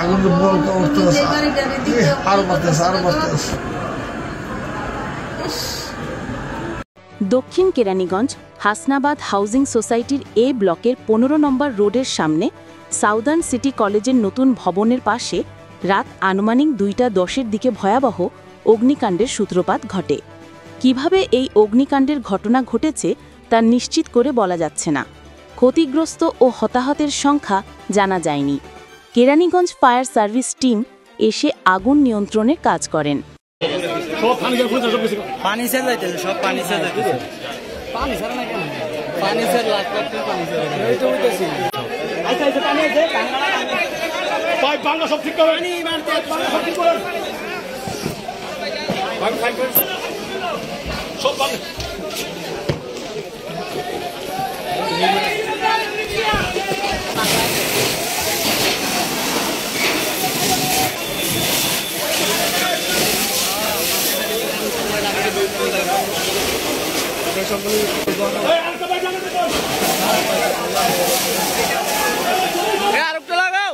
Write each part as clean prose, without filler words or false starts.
আগুন বলকা উঠতেছে, আরো বাড়তেছে, আরো বাড়তেছে। দক্ষিণ কেরানীগঞ্জ হাসনাবাদ হাউজিং সোসাইটির এ ব্লকের 15 নম্বর রোডের সামনে সাউদার্ন সিটি কলেজের নতুন ভবনের পাশে রাত আনুমানিক 2:10 দিকে ভয়াবহ অগ্নিকাণ্ডের সূত্রপাত ঘটে। কিভাবে এই অগ্নিকাণ্ডের ঘটনা ঘটেছে তা নিশ্চিত করে বলা যাচ্ছে না। ক্ষতিগ্রস্ত ও হতাহতের সংখ্যা জানা যায়নি। কেরানীগঞ্জ ফায়ার সার্ভিস টিম এসে আগুন নিয়ন্ত্রণের কাজ করেন। পানি সেল যাইতেছে, সব পানি সেল যাইতেছে। পানি ছাড়া না কেন? পানি সেল লাগবে, পানি সেল এই তো উঠেছি। আচ্ছা আচ্ছা, পানি আছে, পাইপ ভাঙা সব ঠিক করে, পানি মারতে পানি সব ঠিক করে, ভাঙ ফাইন করে সব ভাঙ। আরেকটা লাগাও।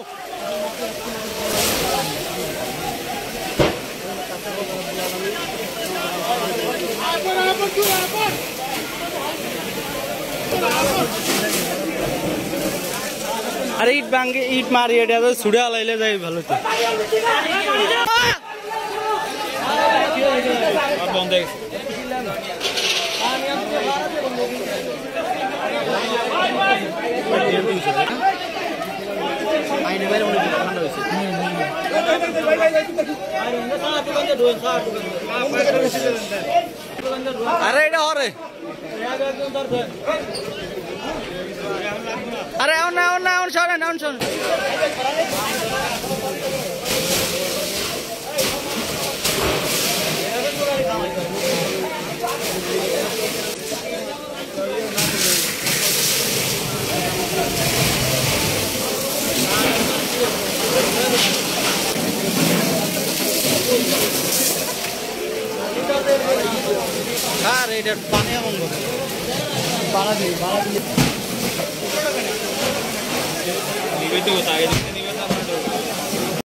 আরে ইট ভাঙে, ইট মারি এটা তো ছুড়ে আলাইলে যাই ভালো তো। বন্ধ হয়ে গেছে। আরে এটা হরে, আরে এখন না, এখন না, এখন সরেন, এখন সরেন। আর এটা পানি এমন বাড়া দিয়ে নিবে তো আগে